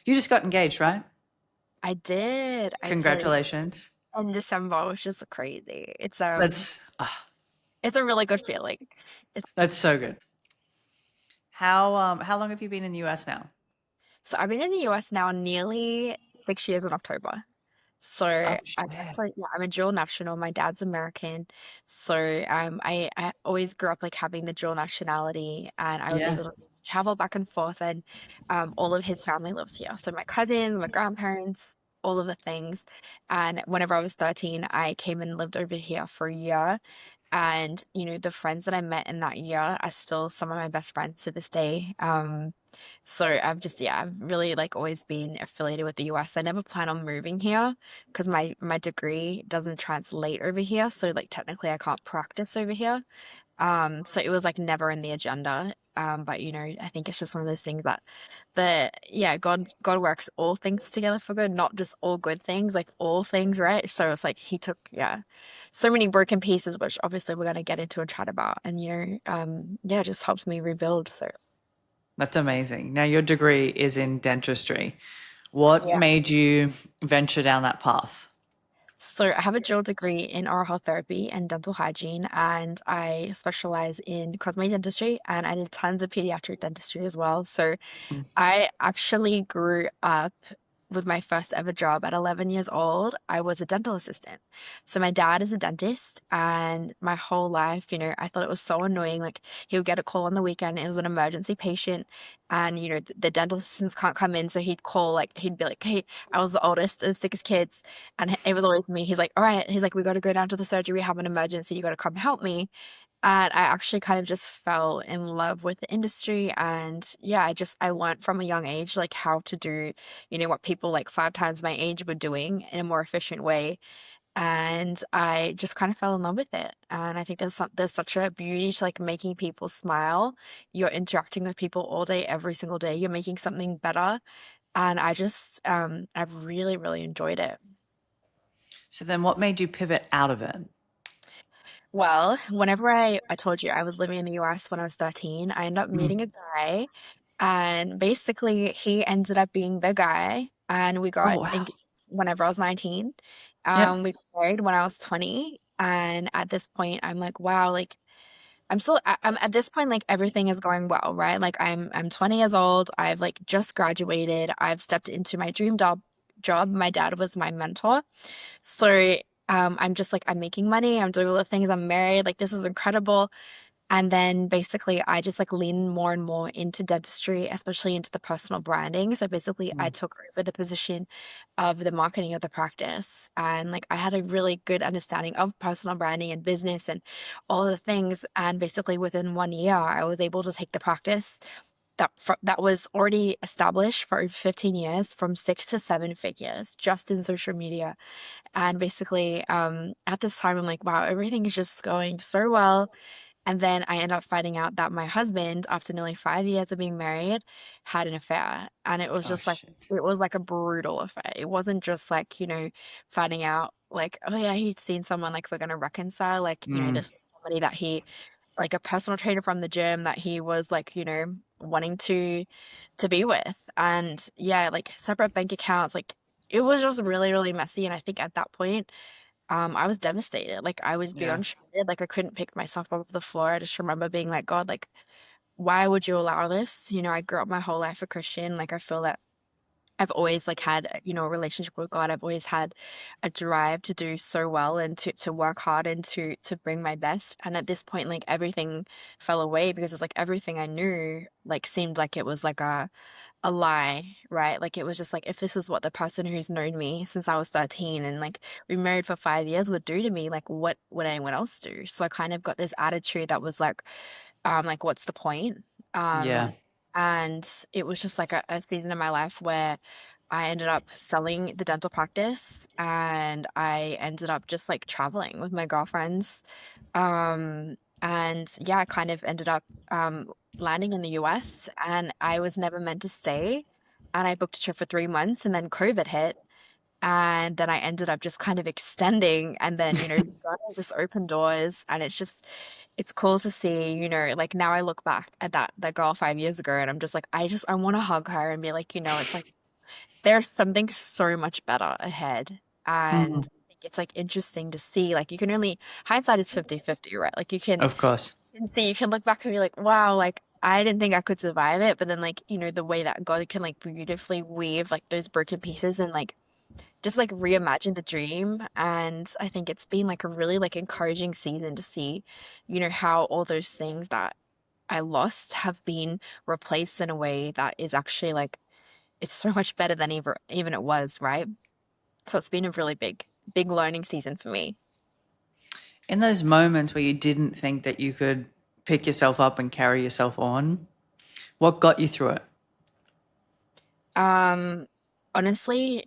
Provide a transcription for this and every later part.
You just got engaged, right? I did. I did. Congratulations. In December, which is crazy. It's a really good feeling. It's That's so good. How long have you been in the US now? so I've been in the US now nearly 6 years in October. So Oh I'm shit. actually, yeah, I'm a dual national. My dad's American. So I always grew up like having the dual nationality and I was Yeah. able to travel back and forth and all of his family lives here. So my cousins, my grandparents, all of the things. And whenever I was 13, I came and lived over here for a year. And, the friends that I met in that year are still some of my best friends to this day. So I've really like always been affiliated with the US. I never plan on moving here because my degree doesn't translate over here. So like technically I can't practice over here. So it was like never in the agenda. But I think it's just one of those things that yeah, God works all things together for good, not just all good things, like all things, right? So it's like he took, yeah, so many broken pieces, which obviously we're gonna get into and chat about. And yeah, it just helps me rebuild. So That's amazing. Now your degree is in dentistry. What yeah. made you venture down that path? So I have a dual degree in oral health therapy and dental hygiene, and I specialize in cosmetic dentistry, and I did tons of pediatric dentistry as well. So Mm. I actually grew up with my first ever job at 11 years old. I was a dental assistant. So my dad is a dentist, and my whole life, I thought it was so annoying. Like he would get a call on the weekend, it was an emergency patient, and the dental assistants can't come in, so he'd call, like he'd be like, "Hey," I was the oldest of six kids, and it was always me. He's like, "All right," he's like, "We got to go down to the surgery. We have an emergency. You got to come help me." And I actually kind of just fell in love with the industry. And yeah, I learned from a young age, like how to do, what people like 5 times my age were doing in a more efficient way. And I just kind of fell in love with it. And I think there's such a beauty to like making people smile. You're interacting with people all day, every single day. You're making something better. And I've really, really enjoyed it. So then what made you pivot out of it? Well, whenever I told you I was living in the US when I was 13, I ended up meeting a Mm. guy and basically he ended up being the guy and we Oh got wow. engaged whenever I was 19. Yep. We got married when I was 20 and at this point I'm like, wow, like I'm at this point like everything is going well, right? Like I'm 20 years old. I've like just graduated. I've stepped into my dream job. My dad was my mentor. So I'm just like, I'm making money, I'm doing all the things, I'm married, like this is incredible. And then basically I just like lean more and more into dentistry, especially into the personal branding. So basically I Mm. took over the position of the marketing of the practice. And like I had a really good understanding of personal branding and business and all the things. And basically within 1 year, I was able to take the practice that was already established for over 15 years from 6 to 7 figures just in social media. And basically, at this time, I'm like, wow, everything is just going so well. And then I end up finding out that my husband, after nearly 5 years of being married, had an affair. And it was Oh just like, shit. it was like a brutal affair. It wasn't just like, finding out like, oh yeah, he'd seen someone, like we're gonna reconcile. Like, Mm. this somebody that he, like a personal trainer from the gym that he was like, wanting to be with. And yeah, like separate bank accounts, like it was just really, really messy. And I think at that point, I was devastated. Like I was Yeah. beyond shattered. Like I couldn't pick myself up off the floor. I just remember being like, God, like, why would you allow this? I grew up my whole life a Christian. Like I feel that I've always like had, a relationship with God. I've always had a drive to do so well and to work hard and to bring my best. And at this point, like everything fell away because it's like everything I knew like seemed like it was like a lie, right? Like it was just like if this is what the person who's known me since I was 13 and like we married for 5 years would do to me, like what would anyone else do? So I kind of got this attitude that was like what's the point? Yeah. And it was just like a season in my life where I ended up selling the dental practice and I ended up just like traveling with my girlfriends. And yeah, I kind of ended up landing in the US and I was never meant to stay. And I booked a trip for 3 months and then COVID hit. And then I ended up just kind of extending and then, God just opened doors and it's cool to see, like now I look back at that girl 5 years ago and I'm just like, I want to hug her and be like, it's like there's something so much better ahead. And Mm, I think it's like interesting to see. Like you can only hindsight is 50-50, right? Like of course. you can look back and be like, wow, like I didn't think I could survive it. But then like, the way that God can like beautifully weave like those broken pieces and like just like reimagine the dream. And I think it's been like a really like encouraging season to see, how all those things that I lost have been replaced in a way that is actually like it's so much better than even it was, right? So it's been a really big learning season for me. In those moments where you didn't think that you could pick yourself up and carry yourself on, what got you through it? Um, Honestly,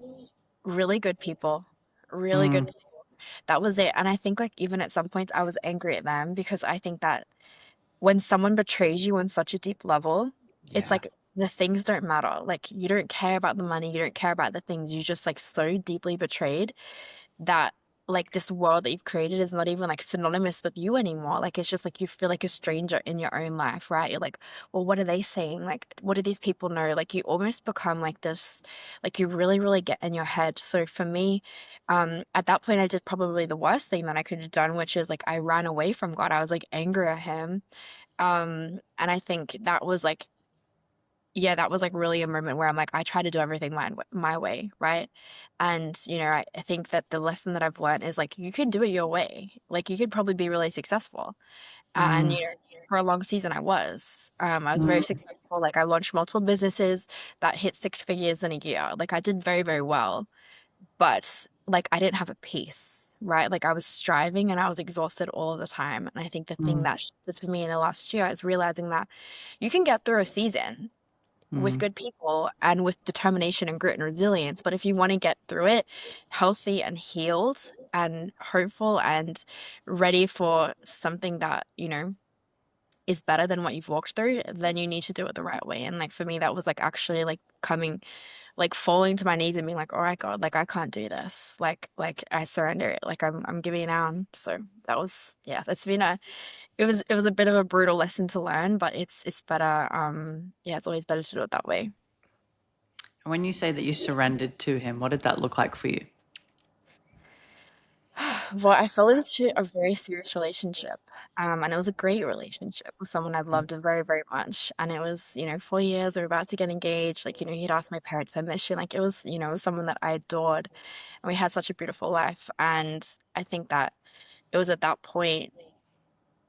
really good people, really good Mm, people. That was it. And I think like even at some points I was angry at them because I think that when someone betrays you on such a deep level, it's yeah. like the things don't matter. Like you don't care about the money, you don't care about the things. You just like so deeply betrayed that like this world that you've created is not even like synonymous with you anymore. Like it's just like you feel like a stranger in your own life, right? You're like, well, what are they saying? Like, what do these people know? Like you almost become like this, like you really, really get in your head. So for me, at that point I did probably the worst thing that I could have done, which is like I ran away from God. I was like angry at him. And I think that was like yeah, that was like really a moment where I'm like, I try to do everything my way, right? And I think that the lesson that I've learned is like you can do it your way. Like you could probably be really successful. And Mm, for a long season I was very mm, successful. Like I launched multiple businesses that hit six figures in a year. Like I did very, very well, but like I didn't have a peace, right? Like I was striving and I was exhausted all of the time. And I think the thing mm, that shifted for me in the last year is realizing that you can get through a season with mm, good people and with determination and grit and resilience. But if you want to get through it healthy and healed and hopeful and ready for something that, is better than what you've walked through, then you need to do it the right way. And like for me, that was like actually like coming, like falling to my knees and being like, all right, God, like I can't do this. Like I surrender it. Like I'm giving it down. So that was, yeah, that's been it was a bit of a brutal lesson to learn, but it's better. Yeah, it's always better to do it that way. And when you say that you surrendered to him, what did that look like for you? Well, I fell into a very serious relationship, and it was a great relationship with someone I Mm, loved very, very much. And it was, 4 years. We were about to get engaged. Like, he'd asked my parents' permission. Like, it was, it was someone that I adored, and we had such a beautiful life. And I think that it was at that point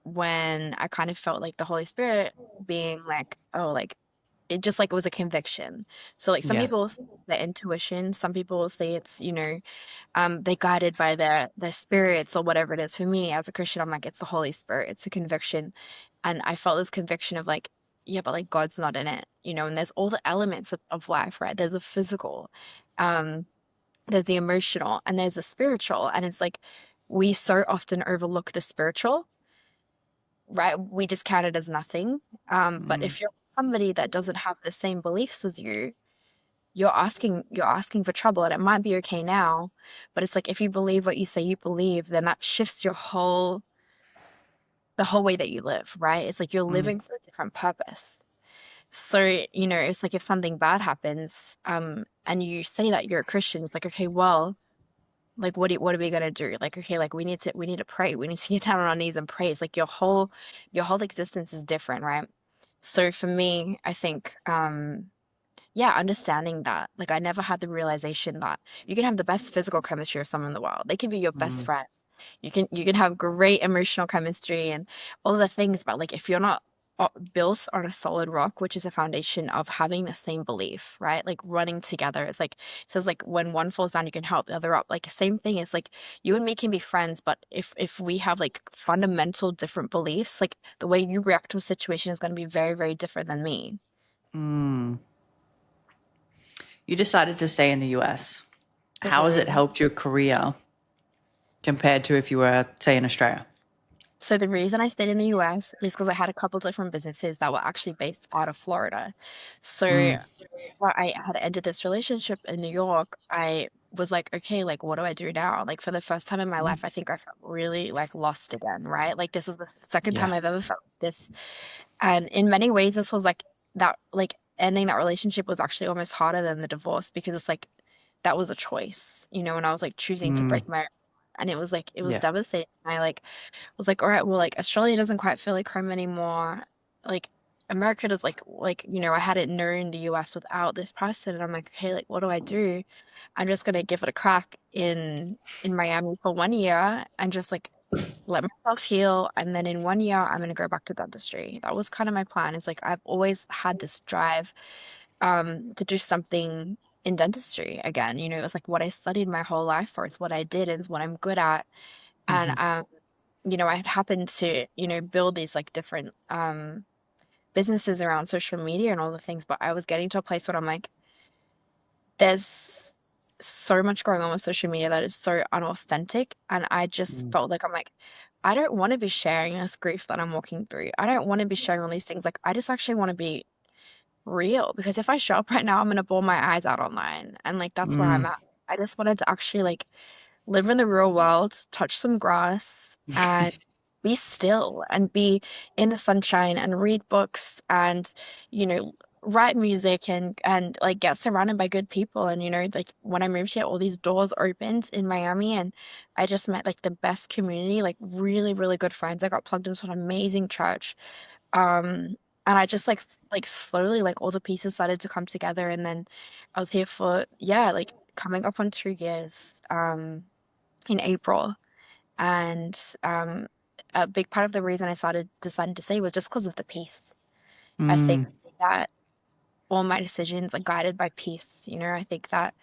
when I kind of felt like the Holy Spirit being like, oh, like it just like it was a conviction. So like some yeah. people say the intuition, some people say it's, they're guided by their spirits or whatever it is. For me, as a Christian, I'm like, it's the Holy Spirit. It's a conviction. And I felt this conviction of like, yeah, but like God's not in it, and there's all the elements of life, right? There's the physical, um, there's the emotional, and there's the spiritual. And it's like we so often overlook the spiritual, right? We just count it as nothing. But Mm, if you're somebody that doesn't have the same beliefs as you, you're asking for trouble, and it might be okay now, but it's like if you believe what you say you believe, then that shifts the whole way that you live, right? It's like you're mm, living for a different purpose. So, it's like if something bad happens, and you say that you're a Christian, it's like, okay, well, like what are we gonna do? Like, okay, like we need to pray. We need to get down on our knees and pray. It's like your whole existence is different, right? So for me, I think yeah, understanding that. Like I never had the realization that you can have the best physical chemistry with someone in the world. They can be your best mm, friend. You can have great emotional chemistry and all of the things, but like if you're not built on a solid rock, which is a foundation of having the same belief, right? Like running together. It's like it says like when one falls down, you can help the other up. Like same thing is like you and me can be friends, but if we have like fundamental different beliefs, like the way you react to a situation is going to be very, very different than me. mm. You decided to stay in the US. How has it Mhm. helped your career compared to if you were, say, in Australia? So the reason I stayed in the US is because I had a couple different businesses that were actually based out of Florida. So Mm, when I had ended this relationship in New York, I was like, okay, like what do I do now? Like for the first time in my mm, life, I think I felt really like lost again, right? Like this is the second time yeah. I've ever felt this. And in many ways, this was like that, like ending that relationship was actually almost harder than the divorce because it's like that was a choice, you know, and I was like choosing to Mm. break my and it was like it was Yeah. devastating. I like was like, all right, well, like Australia doesn't quite feel like home anymore. Like America does like, you know, I hadn't known the US without this person and I'm like, okay, like what do I do? I'm just gonna give it a crack in Miami for 1 year and just like let myself heal and then in 1 year I'm gonna go back to dentistry. That was kind of my plan. It's like I've always had this drive to do something in dentistry again. You know, it was like what I studied my whole life for. It's what I did, it's what I'm good at. And Hmm. you know, I had happened to, you know, build these like different businesses around social media and all the things, but I was getting to a place where I'm like, there's so much going on with social media that is so unauthentic. And I just Mm. felt like I'm like, I don't want to be sharing this grief that I'm walking through. I don't want to be sharing all these things. Like, I just actually want to be real because if I show up right now, I'm gonna bawl my eyes out online. And like, that's where I'm Mm. at. I just wanted to actually like live in the real world, touch some grass, and be still and be in the sunshine and read books and, you know, write music and like get surrounded by good people. And, you know, like when I moved here, all these doors opened in Miami and I just met like the best community, like really, really good friends. I got plugged into an amazing church. And I just like slowly like all the pieces started to come together and then I was here for yeah, like coming up on 2 years. In April. And um, a big part of the reason I decided to say was just because of the peace. I think Mm. that all my decisions are guided by peace. You know, I think that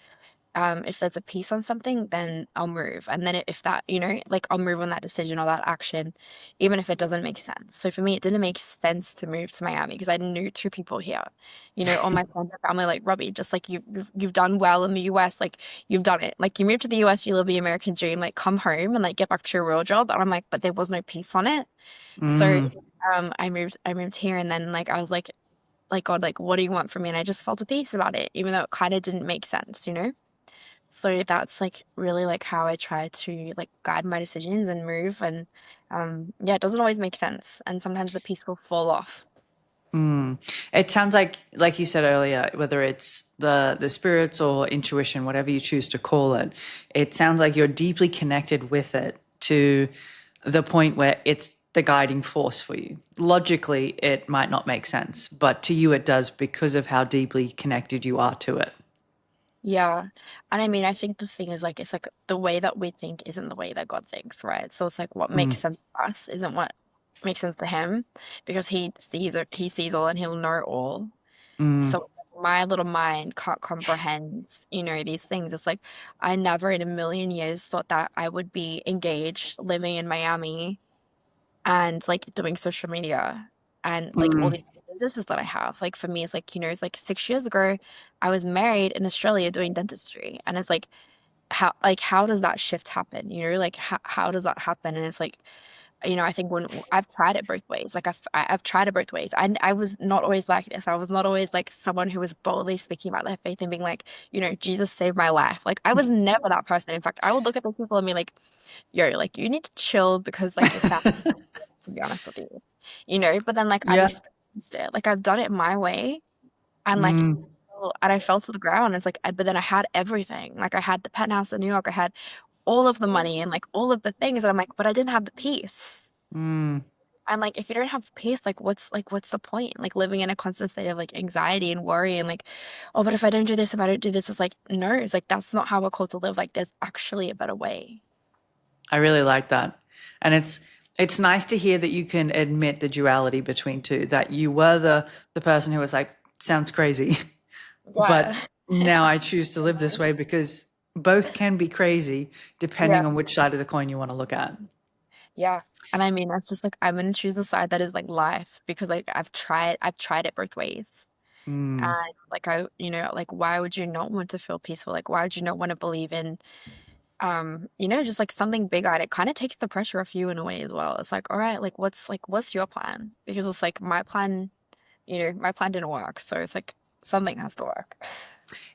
if there's a piece on something, then I'll move. And then if that, you know, like I'll move on that decision or that action, even if it doesn't make sense. So for me, it didn't make sense to move to Miami because I knew two people here. You know, all my friends and family like Robbie, just like you've done well in the US, like you've done it. Like you moved to the US, you live the American dream, like come home and like get back to your real job. And I'm like, but there was no peace on it. So Mm. I moved here and then like I was like God, like what do you want from me? And I just felt a peace about it, even though it kind of didn't make sense, you know? So that's like really like how I try to like guide my decisions and move and yeah, it doesn't always make sense and sometimes the piece will fall off. Mm. It sounds like you said earlier, whether it's the spirits or intuition, whatever you choose to call it, it sounds like you're deeply connected with it to the point where it's the guiding force for you. Logically, it might not make sense, but to you it does because of how deeply connected you are to it. Yeah. And I mean, I think the thing is like it's like the way that we think isn't the way that God thinks, right? So it's like what makes Mm. sense to us isn't what makes sense to him because he sees all and he'll know all. Mm. So my little mind can't comprehend, you know, these things. It's like I never in a million years thought that I would be engaged living in Miami and like doing social media and like all Mm. these businesses that I have. Like for me, it's like, you know, it's like 6 years ago, I was married in Australia doing dentistry. And it's like how does that shift happen? You know, like how does that happen? And it's like, you know, I think when I've tried it both ways, like I've tried it both ways. I was not always like this. I was not always like someone who was boldly speaking about their faith and being like, you know, Jesus saved my life. Like I was never that person. In fact, I would look at those people and be like, yo, like you need to chill because like you're sounding to be honest with you. You know, but then like I've Yeah. experienced it. Like I've done it my way and like Mm. and I fell to the ground. It's like but then I had everything. Like I had the penthouse in New York. I had all of the money and like all of the things. And I'm like, but I didn't have the peace. Mm. And like if you don't have peace, like what's the point? Like living in a constant state of like anxiety and worry and like, oh, but if I don't do this, if I don't do this, it's like no, it's like that's not how we're called to live. Like there's actually a better way. I really like that. And it's nice to hear that you can admit the duality between two, that you were the person who was like, sounds crazy, Yeah. but now I choose to live this way because both can be crazy Yeah. depending on which side of the coin you want to look at. Yeah. And I mean, that's just like I'm gonna choose the side that is like life because like I've tried it both ways. Mm. And like you know, like why would you not want to feel peaceful? Like why would you not want to believe in you know, just like something bigger and it kind of takes the pressure off you in a way as well. It's like, all right, like what's your plan? Because it's like my plan, you know, my plan didn't work. So it's like something has to work.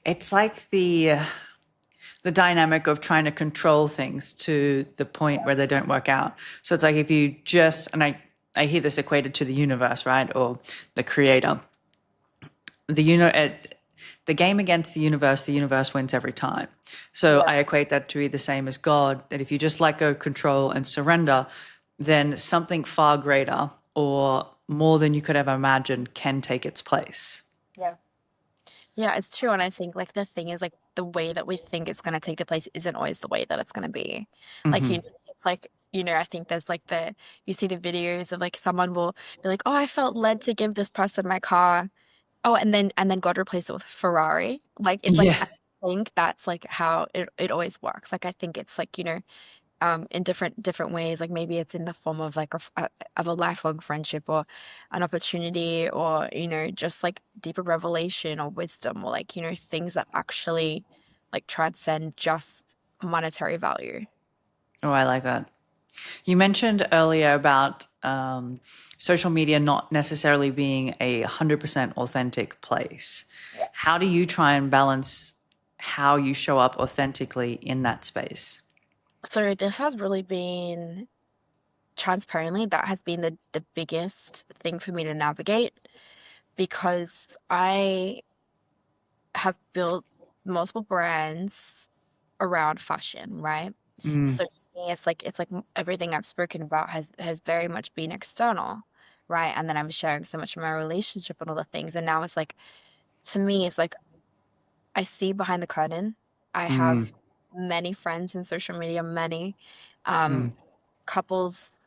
It's like the dynamic of trying to control things to the point where they don't work out. So it's like if you just, and I hear this equated to the universe, right? Or the creator. the the game against the universe wins every time. So Yeah. I equate that to be the same as God, that if you just let go, control, and surrender, then something far greater or more than you could ever imagine can take its place. Yeah. Yeah, it's true. And I think like the thing is like the way that we think it's gonna take the place isn't always the way that it's gonna be. Like Hmm. it's like, I think there's like you see the videos of like someone will be like, oh, I felt led to give this person my car. Oh, and then God replaced it with Ferrari. Like it's like Yeah. I think that's like how it always works. Like I think it's like, in different ways. Like maybe it's in the form of like of a lifelong friendship or an opportunity or just like deeper revelation or wisdom or like things that actually like transcend just monetary value. Oh, I like that. You mentioned earlier about social media not necessarily being 100% authentic place. Yeah. How do you try and balance how you show up authentically in that space? So this has really been transparently that has been the biggest thing for me to navigate because I have built multiple brands around fashion, right? Mm, So to me, it's like everything I've spoken about has very much been external, right? And then I'm sharing so much of my relationship and all the things, and now it's like to me, it's like I see behind the curtain. I mm, have many friends in social media, many um, mm, couples,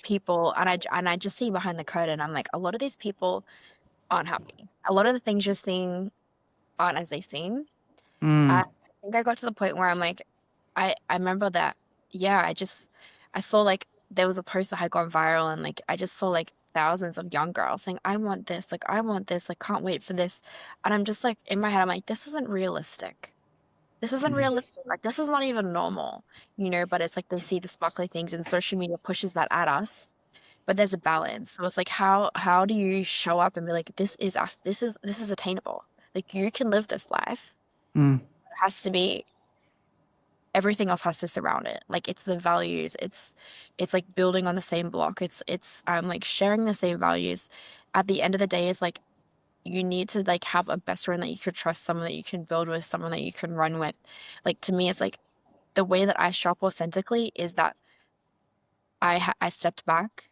people, and I just see behind the curtain. I'm like, a lot of these people aren't happy. A lot of the things you're seeing aren't as they seem. I mm, think I got to the point where I'm like, I remember that, yeah, I saw like there was a post that had gone viral and like I just saw like thousands of young girls saying, I want this, like can't wait for this. And I'm just like in my head, I'm like, this isn't realistic. This isn't mm, realistic. Like this is not even normal, but it's like they see the sparkly things and social media pushes that at us. But there's a balance. So it's like how do you show up and be like, this is us, this is attainable. Like you can live this life. mm, It has to be everything else has to surround it. Like it's the values. It's like building on the same block. It's like sharing the same values. At the end of the day, is like you need to like have a best friend that you could trust, someone that you can build with, someone that you can run with. Like to me, it's like the way that I shop authentically is that I stepped back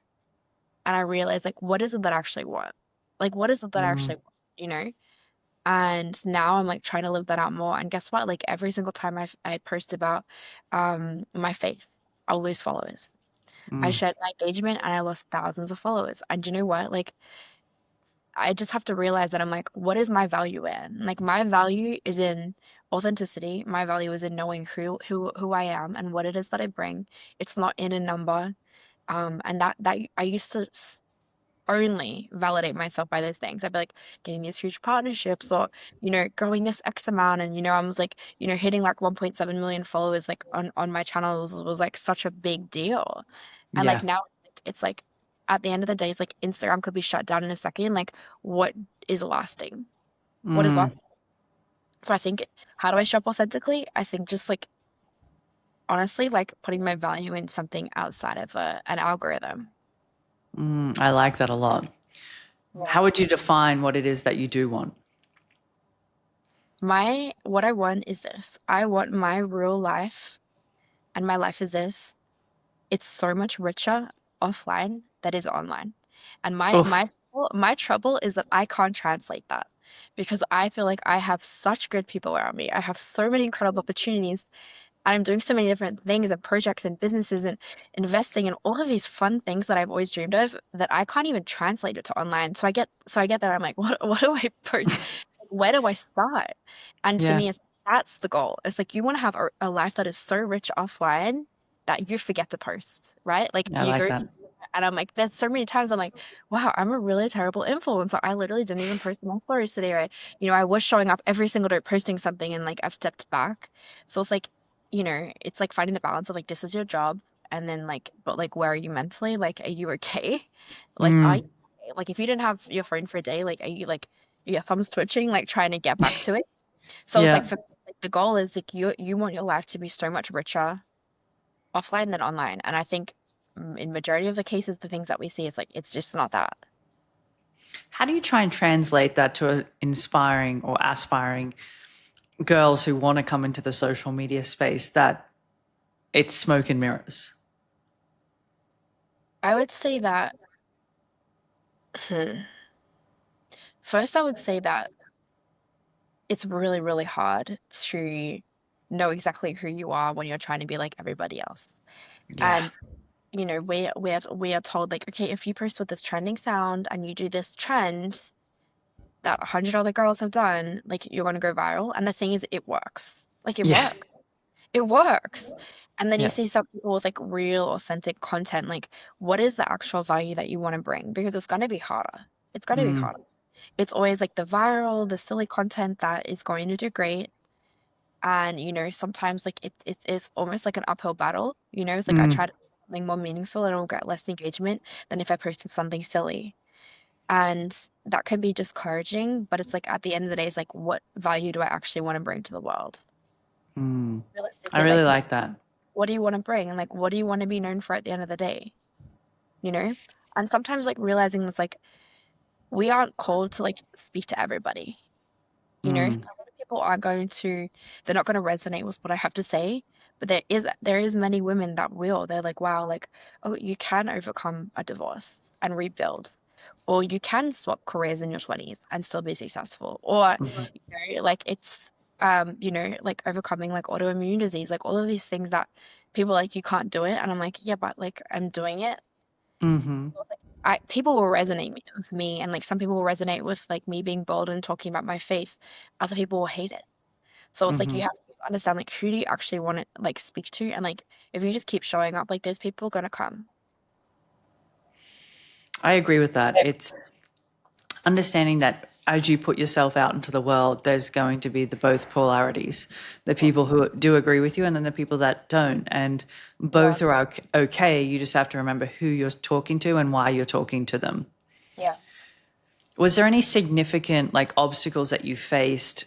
and I realized like what is it that I actually want? Like what is it that I mm. actually want? And now I'm like trying to live that out more. And guess what? Like every single time I post about my faith, I'll lose followers. I Mm, shared my engagement and I lost thousands of followers. And do you know what? Like I just have to realize that I'm like, what is my value in? Like my value is in authenticity. My value is in knowing who I am and what it is that I bring. It's not in a number. And that I used to only validate myself by those things. I'd be like getting these huge partnerships or, growing this X amount. And, I was like, hitting like 1.7 million followers like on my channels was like such a big deal. And like yeah. now it's like at the end of the day, it's like Instagram could be shut down in a second. Like what is lasting? What is Mm, lasting? So I think how do I shop authentically? I think just like honestly, like putting my value in something outside of an algorithm. I like that a lot. Yeah. How would you define what it is that you do want? What I want is this. I want my real life, and my life is this. It's so much richer offline that is online. And Oof. my trouble is that I can't translate that because I feel like I have such good people around me. I have so many incredible opportunities. I'm doing so many different things and projects and businesses and investing in all of these fun things that I've always dreamed of that I can't even translate it to online. So I get there. I'm like, what do I post? Where do I start? And to Yeah, me, that's the goal. It's like you want to have a life that is so rich offline that you forget to post, right? Like I you like go that. to, and I'm like, there's so many times I'm like, wow, I'm a really terrible influencer. I literally didn't even post my stories today, right? I was showing up every single day posting something and like I've stepped back. So it's like, it's like finding the balance of like this is your job and then like but like where are you mentally? Like are you okay? Like are you Mm, okay? Like if you didn't have your phone for a day, like are you like your thumbs twitching, like trying to get back to it? So it's like yeah. for like the goal is like you want your life to be so much richer offline than online. And I think in majority of the cases the things that we see is like it's just not that. How do you try and translate that to inspiring or aspiring girls who want to come into the social media space that it's smoke and mirrors? I would say that, hmm, first, I would say that it's really, really hard to know exactly who you are when you're trying to be like everybody else. Yeah. And we are told like, okay, if you post with this trending sound and you do this trend that 100 other girls have done, like you're gonna go viral. And the thing is, it works. Like it Yeah. works. It works. And then you Yeah. see some people with like real authentic content, like what is the actual value that you want to bring? Because it's gonna be harder. It's gonna be Mm, harder. It's always like the viral, the silly content that is going to do great. And sometimes like it is almost like an uphill battle. It's like I try mm, to do something more meaningful and I'll get less engagement than if I posted something silly. And that can be discouraging, but it's like at the end of the day, it's like what value do I actually want to bring to the world? mm. I Realistically, like really like that. what do you want to bring? And like what do you want to be known for at the end of the day? You know? And sometimes like realizing it's like we aren't called to like speak to everybody. A Mm, lot of people are going to, they're not going to resonate with what I have to say, but there is many women that will. They're like, wow, like, oh, you can overcome a divorce and rebuild, or you can swap careers in your 20s and still be successful, or mhm, like it's like overcoming like autoimmune disease, like all of these things that people like you can't do it, and I'm like, yeah, but like I'm doing it. mhm, So it's like people will resonate with me, and like some people will resonate with like me being bold and talking about my faith. Other people will hate it. So it's like you mhm. have to understand like who do you actually want to like speak to, and like if you just keep showing up, like those people are gonna come. I agree with that. It's understanding that as you put yourself out into the world, there's going to be the both polarities, the people who do agree with you and then the people that don't. And Yeah, both are okay. You just have to remember who you're talking to and why you're talking to them. yeah. Was there any significant like obstacles that you faced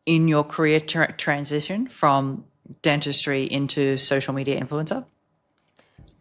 in your career transition from dentistry into social media influencer?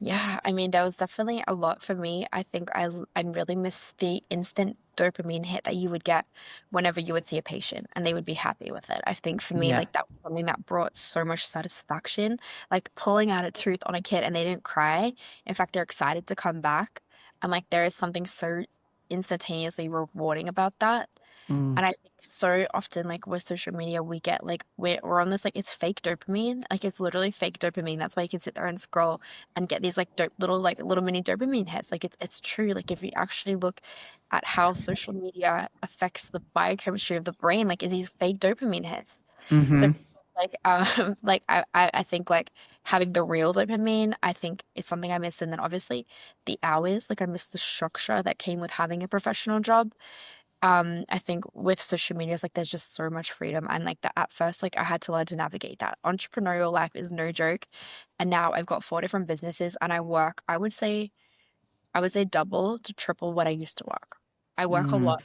Yeah, I mean, that was definitely a lot for me. I think I really miss the instant dopamine hit that you would get whenever you would see a patient and they would be happy with it. I think for me, Yeah. like that was something that brought so much satisfaction, like pulling out a tooth on a kid and they didn't cry. In fact, they're excited to come back. And like there is something so instantaneously rewarding about that. Mm, And I think so often, like with social media, we get like we're on this like it's fake dopamine, like it's literally fake dopamine. That's why you can sit there and scroll and get these like little mini dopamine hits. Like it's true. Like if you actually look at how social media affects the biochemistry of the brain, like is these fake dopamine hits. So mm-hmm. like like I think like having the real dopamine, I think is something I miss. And then obviously the hours, like I miss the structure that came with having a professional job. I think with social media, it's like there's just so much freedom. And like that at first, like I had to learn to navigate that. Entrepreneurial life is no joke. And now I've got 4 different businesses and I work, I would say double to triple what I used to work. I work a Mm, lot.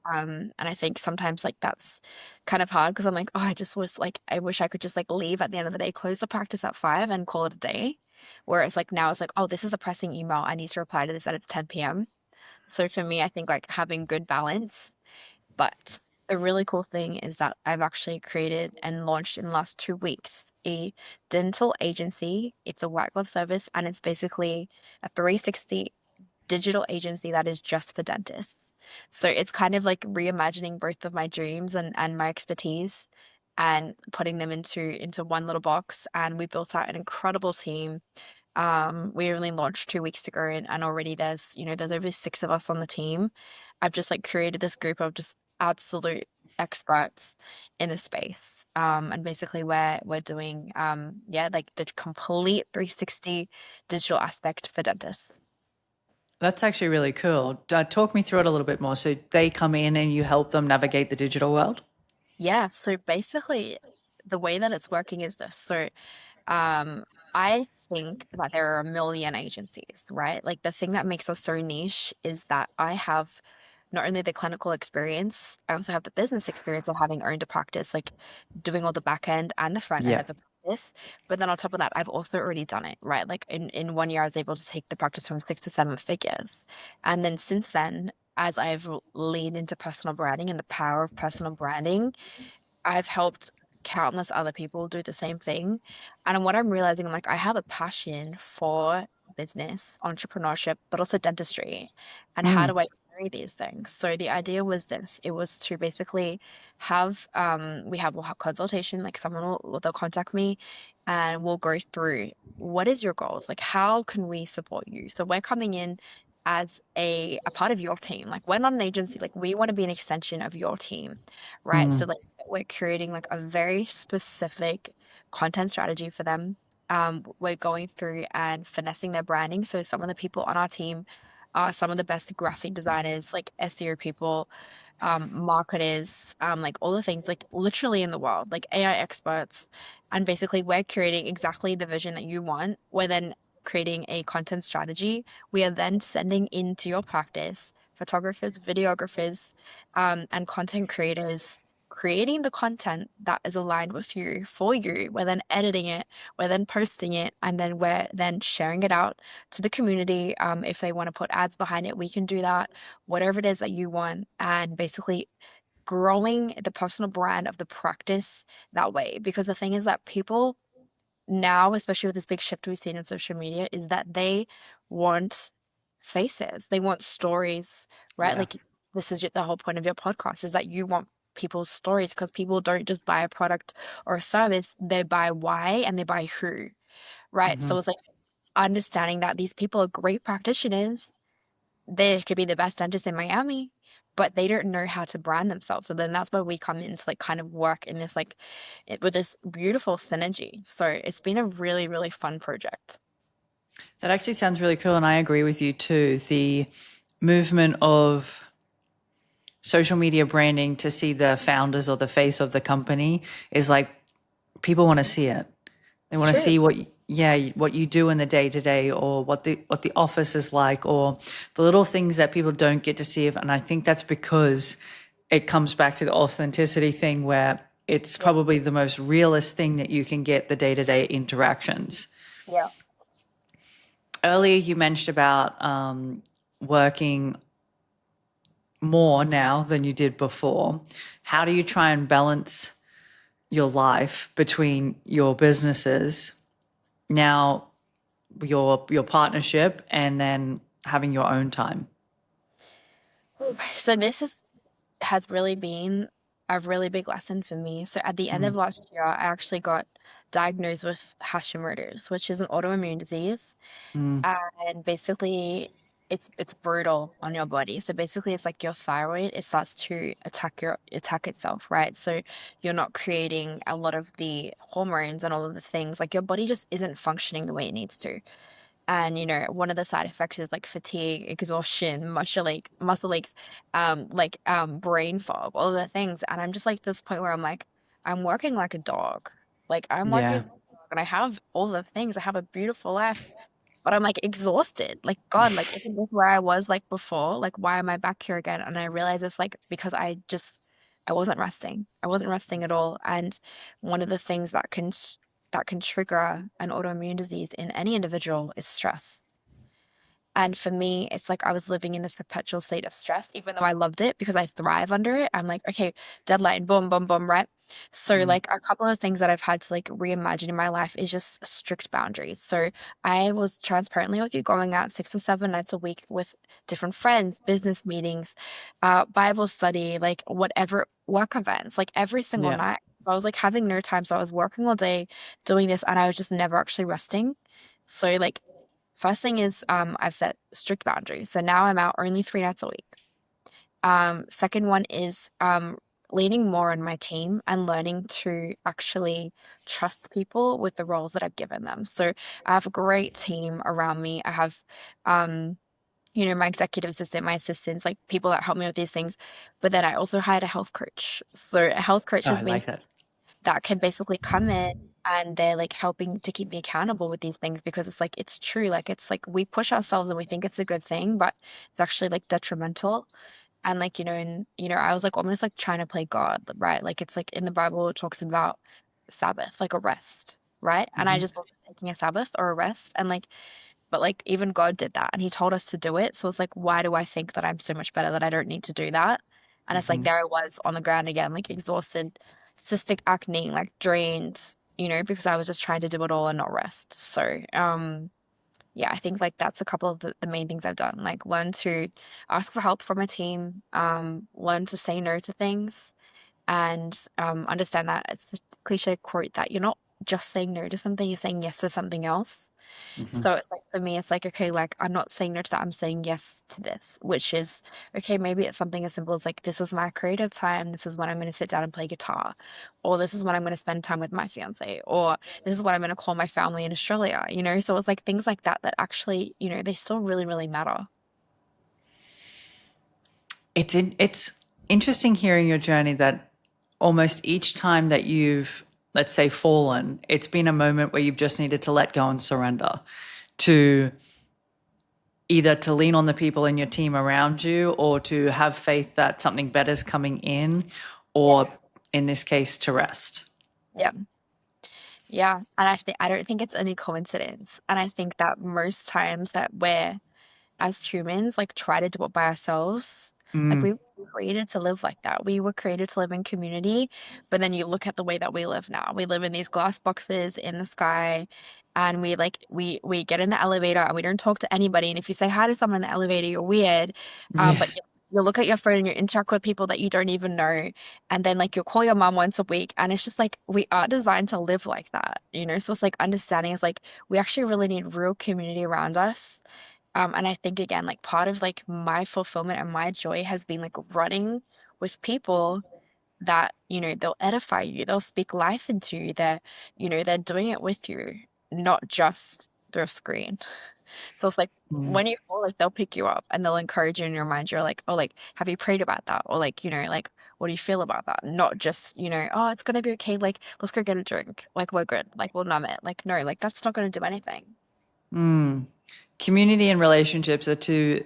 And I think sometimes like that's kind of hard because I'm like, oh, I just was like, I wish I could just like leave at the end of the day, close the practice at 5 and call it a day. Whereas like now it's like, oh, this is a pressing email. I need to reply to this and it's 10 p.m. So for me, I think like having good balance, but the really cool thing is that I've actually created and launched in the last 2 weeks a dental agency. It's a white glove service, and it's basically a 360 digital agency that is just for dentists. So it's kind of like reimagining both of my dreams and my expertise and putting them into one little box. And we built out an incredible team. We only launched 2 weeks ago, and already there's over 6 of us on the team. I've just like created this group of just absolute experts in the space. And basically we're doing yeah, like the complete 360 digital aspect for dentists. that's actually really cool. Talk me through it a little bit more. So they come in and you help them navigate the digital world? Yeah, so basically the way that it's working is this. So Um, I think that there are a million agencies, right? Like the thing that makes us so niche is that I have not only the clinical experience, I also have the business experience of having owned a practice, like doing all the back end and the front end Yeah. of the practice. But then on top of that, I've also already done it, right? Like in one year, I was able to take the practice from 6 to 7 figures. And then since then, as I've leaned into personal branding and the power of personal branding, I've helped countless other people do the same thing. And what I'm realizing, I'm like, I have a passion for business, entrepreneurship, but also dentistry. And how Mm, do I marry these things? So the idea was this, it was to basically have, we'll have consultation, like they'll contact me and we'll go through what is your goals? Like, how can we support you? So we're coming in as a part of your team. Like, we're not an agency, like we want to be an extension of your team, right? So mm, like we're creating like a very specific content strategy for them. We're going through and finessing their branding. So some of the people on our team are some of the best graphic designers, like SEO people, marketers, like all the things, like literally in the world, like AI experts. And basically, we're creating exactly the vision that you want. We're then creating a content strategy. We are then sending into your practice photographers, videographers, and content creators creating the content that is aligned with you for you. We're then editing it, we're then posting it, and then we're then sharing it out to the community. If they want to put ads behind it, we can do that, whatever it is that you want, and basically growing the personal brand of the practice that way. Because the thing is that people now, especially with this big shift we've seen in social media, is that they want faces, they want stories, right? yeah. Like this is the whole point of your podcast is that you want people's stories because people don't just buy a product or a service, they buy why and they buy who, right? Hmm. So it's like understanding that these people are great practitioners, they could be the best dentist in Miami, but they don't know how to brand themselves. So then that's where we come in to like kind of work in this like with this beautiful synergy. So it's been a really, really fun project. That actually sounds really cool. And I agree with you too. The movement of social media branding to see the founders or the face of the company is like people want to see it. They It's want to true. see what you do in the day to day, or what the office is like, or the little things that people don't get to see. And I think that's because it comes back to the authenticity thing, where it's Yeah. probably the most realist thing that you can get, the day to day interactions. Yeah. Earlier, you mentioned about working more now than you did before. How do you try and balance your life between your businesses now, your partnership, and then having your own time? So this has really been a really big lesson for me. So at the end Mm, of last year, I actually got diagnosed with Hashimoto's, which is an autoimmune disease. mm, And basically it's brutal on your body. So basically it's like your thyroid, it starts to attack itself, right? So you're not creating a lot of the hormones and all of the things. Like your body just isn't functioning the way it needs to. And one of the side effects is like fatigue, exhaustion, muscle aches, brain fog, all of the things. And I'm just like this point where I'm like, I'm working like a dog. Like I'm working yeah. like a dog and I have all the things. I have a beautiful life, but I'm like exhausted. Like, God, like isn't this where I was like before? Like, why am I back here again? And I realize it's like because I wasn't resting. I wasn't resting at all. And one of the things that can trigger an autoimmune disease in any individual is stress. And for me, it's like I was living in this perpetual state of stress, even though I loved it because I thrive under it. I'm like, okay, deadline, boom, boom, boom, right? So, Mm, like, a couple of things that I've had to like reimagine in my life is just strict boundaries. So, I was transparently with you going out 6 or 7 nights a week with different friends, business meetings, Bible study, like whatever work events, like every single yeah. night. So, I was like having no time. So, I was working all day doing this and I was just never actually resting. So, like, first thing is, I've set strict boundaries. So now I'm out only 3 nights a week. Second one is leaning more on my team and learning to actually trust people with the roles that I've given them. So I have a great team around me. I have, um, my executive assistant, my assistants, like people that help me with these things. But then I also hired a health coach. So a health coach Oh, I has been like that. that can basically come in and they're like helping to keep me accountable with these things because it's like it's true, like it's like we push ourselves and we think it's a good thing but it's actually like detrimental. And like and I was like almost like trying to play God, right? Like it's like in the Bible it talks about Sabbath, like a rest, right? And I Hmm. just wasn't taking a Sabbath or a rest, and like But like even God did that and he told us to do it. So it's like, why do I think that I'm so much better that I don't need to do that? And it's like Hmm. there I was on the ground again, like exhausted, cystic acne, like drained, because I was just trying to do it all and not rest. So yeah, I think like that's a couple of the main things I've done. Like learn to ask for help from a team, learn to say no to things and understand that it's the cliche quote that you're not just saying no to something, you're saying yes to something else. Hmm. So it's like for me, it's like, okay, like I'm not saying no to that, I'm saying yes to this, which is okay, maybe it's something as simple as like this is my creative time, this is when I'm gonna sit down and play guitar, or this is when I'm gonna spend time with my fiance, or this is what I'm gonna call my family in Australia. So it's like things like that that actually, they still really, really matter. It's interesting hearing your journey that almost each time that you've, let's say, fallen, it's been a moment where you've just needed to let go and surrender, to either to lean on the people in your team around you or to have faith that something better is coming in, Yeah. or in this case, to rest. Yeah. Yeah. And I don't think it's any coincidence. And I think that most times that we're as humans like try to do it by ourselves. Like we Mm, were created to live like that. We were created to live in community, but then you look at the way that we live now. We live in these glass boxes in the sky, and we get in the elevator and we don't talk to anybody. And if you say hi to someone in the elevator, you're weird. yeah. But you look at your phone and you interact with people that you don't even know, and then like you'll call your mom once a week, and it's just like we are designed to live like that. So it's like understanding is like we actually really need real community around us and I think again, like part of like my fulfillment and my joy has been like running with people that, they'll edify you, they'll speak life into you, they're doing it with you, not just through a screen. So it's like Mm, when you fall, like they'll pick you up and they'll encourage you in your mind. You're like, oh, like, have you prayed about that? Or like, like, what do you feel about that? Not just, oh, it's gonna be okay. Like, let's go get a drink. Like, we're good. Like, we'll numb it. Like, no, like that's not gonna do anything. mm. Community and relationships are two,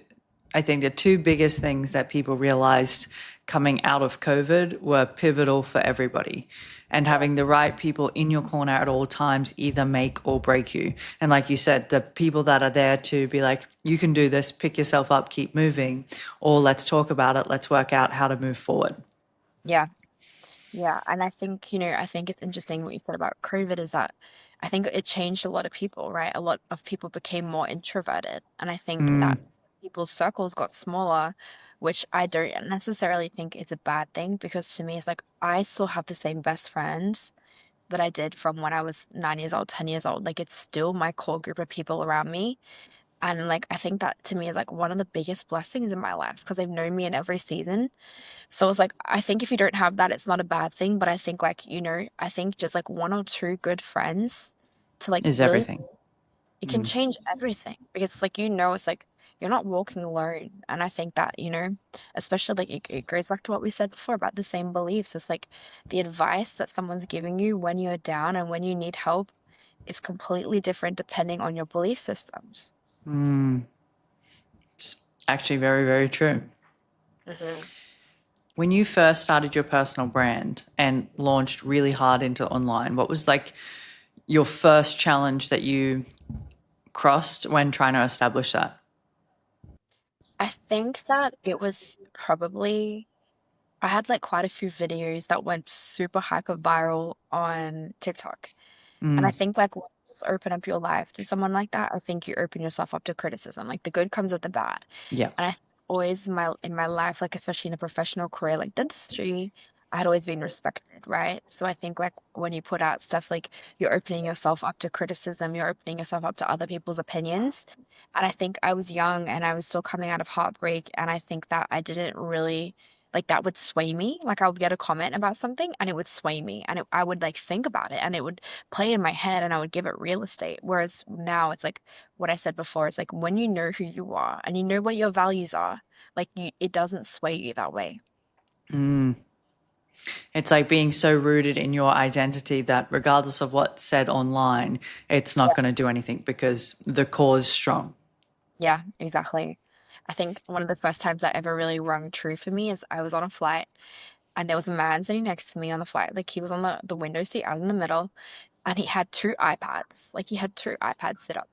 I think the two biggest things that people realized coming out of COVID were pivotal for everybody. And Yeah. having the right people in your corner at all times either make or break you. And like you said, the people that are there to be like, you can do this, pick yourself up, keep moving, or let's talk about it, let's work out how to move forward. Yeah. Yeah, and I think, I think it's interesting what you said about COVID is that I think it changed a lot of people, right? A lot of people became more introverted, and I think Mm, that people's circles got smaller, which I don't necessarily think is a bad thing because to me it's like I still have the same best friends that I did from when I was 9 years old, 10 years old. Like it's still my core group of people around me. And like I think that to me is like one of the biggest blessings in my life because they've known me in every season. So it's like, I think if you don't have that, it's not a bad thing. But I think like, I think just like one or two good friends to like is really, everything. it can Mm, change everything because it's like, it's like you're not walking alone. And I think that, especially like it goes back to what we said before about the same beliefs. It's like the advice that someone's giving you when you're down and when you need help is completely different depending on your belief systems. mm. It's actually very, very true. Hmm. When you first started your personal brand and launched really hard into online, what was like your first challenge that you crossed when trying to establish that? I think that it was probably I had like quite a few videos that went super hyper viral on TikTok. And I Mm, think like when you just open up your life to someone like that, I think you open yourself up to criticism. Like the good comes with the bad. yeah. And I always in my life, like especially in a professional career like dentistry, I had always been respected, right? So I think like when you put out stuff like you're opening yourself up to criticism, you're opening yourself up to other people's opinions. And I think I was young and I was still coming out of heartbreak. And I think that I didn't really like that would sway me. Like I would get a comment about something and it would sway me and I would like think about it and it would play in my head and I would give it real estate. Whereas now it's like what I said before is like when you know who you are and you know what your values are, like it doesn't sway you that way. Mm. It's like being so rooted in your identity that regardless of what's said online, it's not Yeah. going to do anything because the core is strong. Yeah, exactly. I think one of the first times that ever really rung true for me is I was on a flight and there was a man sitting next to me on the flight. Like he was on the window seat, I was in the middle, and he had two iPads. Like he had two iPads set up.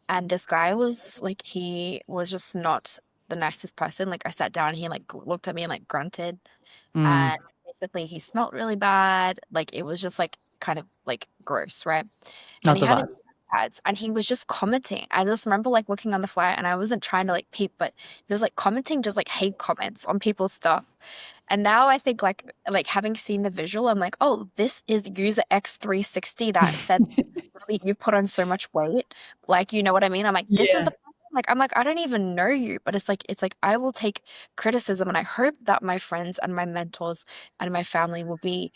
And this guy was like, he was just not the nicest person. Like I sat down, he like looked at me and like grunted, Mm, and basically he smelled really bad. Like it was just like kind of like gross, right? And not he the had vibe. his ads and he was just commenting. I just remember like looking on the flight and I wasn't trying to like peep, but he was like commenting just like hate comments on people's stuff. And now I think like having seen the visual, I'm like, oh, this is user X360 that said, "Robbie, you've put on so much weight." Like, you know what I mean? I'm like, this is the Yeah. person. Like, I'm like, I don't even know you, but it's like I will take criticism, and I hope that my friends and my mentors and my family will be,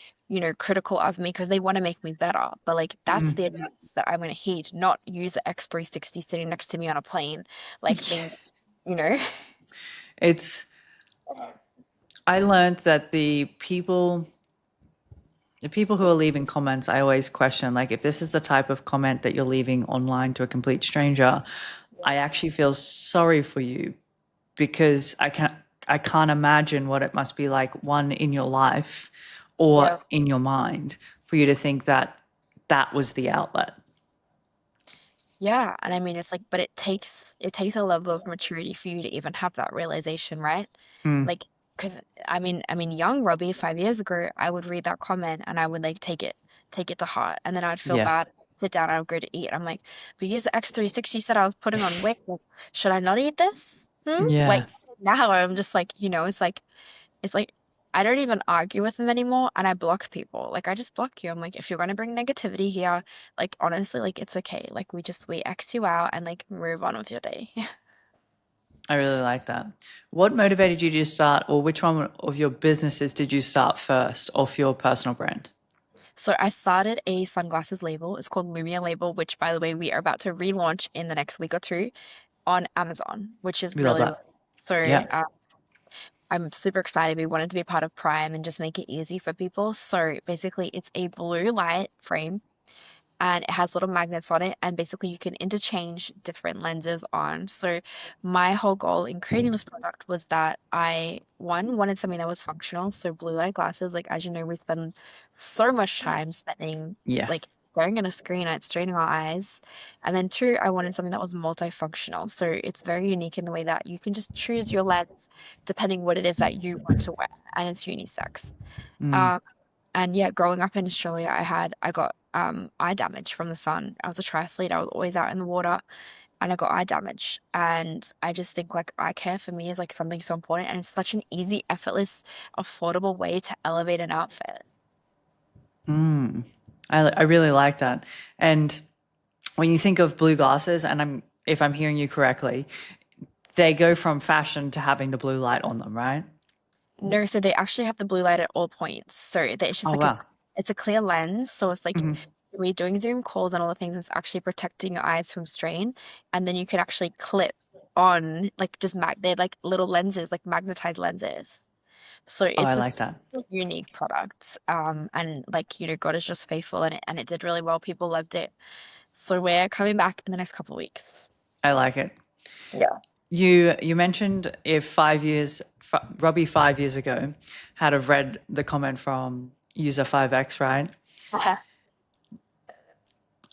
critical of me because they want to make me better. But like, that's the Mm. advice that I'm going to heed, not user X360 sitting next to me on a plane, like being, you know. It's, I learned that the people who are leaving comments, I always question, like, if this is the type of comment that you're leaving online to a complete stranger, I actually feel sorry for you because I can't imagine what it must be like, one, in your life or Yeah. in your mind, for you to think that that was the outlet. Yeah, and I mean it's like but it takes a level of maturity for you to even have that realization, right? Mm, Like because I mean young Robbie 5 years ago, I would read that comment and I would like take it to heart and then I'd feel yeah. bad, sit down, I would go to eat. I'm like, but use the X360 said I was putting on weight. Like, should I not eat this? Like Yeah. now I'm just like, it's like I don't even argue with them anymore and I block people. Like I just block you. I'm like, if you're gonna bring negativity here, like honestly, like it's okay. Like we X you out and like move on with your day. I really like that. What motivated you to start, or which one of your businesses did you start first, of your personal brand? So I started a sunglasses label. It's called Lumia Label, which by the way, we are about to relaunch in the next week or two on Amazon, which is We love really, really that. so Yeah. I'm super excited. We wanted to be part of Prime and just make it easy for people. So basically, it's a blue light frame and it has little magnets on it, and basically you can interchange different lenses on. So my whole goal in creating this product was that I one wanted something that was functional, so blue light glasses, like as you know, we spend so much time spending Yeah. like staring at a screen and it's straining our eyes. And then two, I wanted something that was multifunctional, so it's very unique in the way that you can just choose your lens depending what it is that you want to wear, and it's unisex. Mm. um, and yeah, growing up in Australia, I got eye damage from the sun. I was a triathlete. I was always out in the water and I got eye damage. And I just think like eye care for me is like something so important and it's such an easy, effortless, affordable way to elevate an outfit. Mm. I really like that. And when you think of blue glasses, and if I'm hearing you correctly, they go from fashion to having the blue light on them, right? No, so they actually have the blue light at all points. So it's just Oh like wow. it's a clear lens. So it's like Mhm. when you're doing Zoom calls and all the things, it's actually protecting your eyes from strain. And then you can actually clip on like they're like little lenses, like magnetized lenses. So Oh, I it's a like that. unique product. And like, God is just faithful in it and it did really well. People loved it. So we're coming back in the next couple of weeks. I like it. Yeah. You mentioned if 5 years, Robbie 5 years ago had have read the comment from user 5X, right?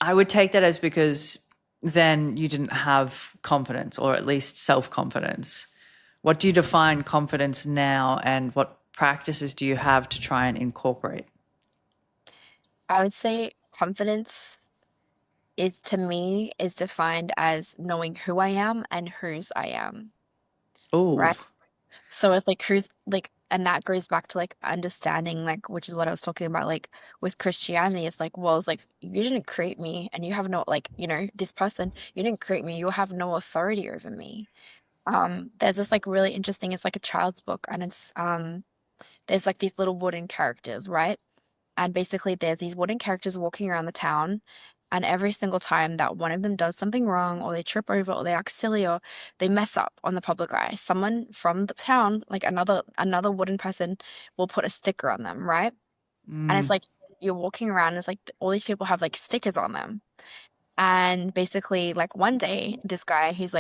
I would take that as because then you didn't have confidence, or at least self confidence. What do you define confidence now, and what practices do you have to try and incorporate? I would say confidence is to me is defined as knowing who I am and whose I am, Oh, right? So it's like who's like, and that goes back to like understanding, like, which is what I was talking about, like with Christianity, it's like, well, it's like you didn't create me and you have no, like, this person, you didn't create me, you have no authority over me. There's this like really interesting, it's like a child's book and it's there's like these little wooden characters, right? And basically, there's these wooden characters walking around the town. And every single time that one of them does something wrong, or they trip over, or they act silly, or they mess up on the public eye, someone from the town, like another wooden person, will put a sticker on them, right? And it's mm. like you're walking around, and it's like all these people have like stickers on them. And basically, like one day, this guy, he's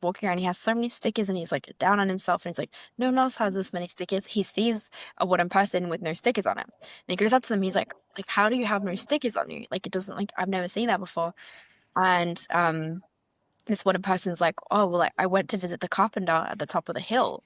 walking around, he has so many stickers and he's like down on himself and he's like, no one else has this many stickers. He sees a wooden person with no stickers on him. And he goes up to them, he's like, how do you have no stickers on you? Like it doesn't like I've never seen that before. And this one person's like, oh, well, like, I went to visit the carpenter at the top of the hill.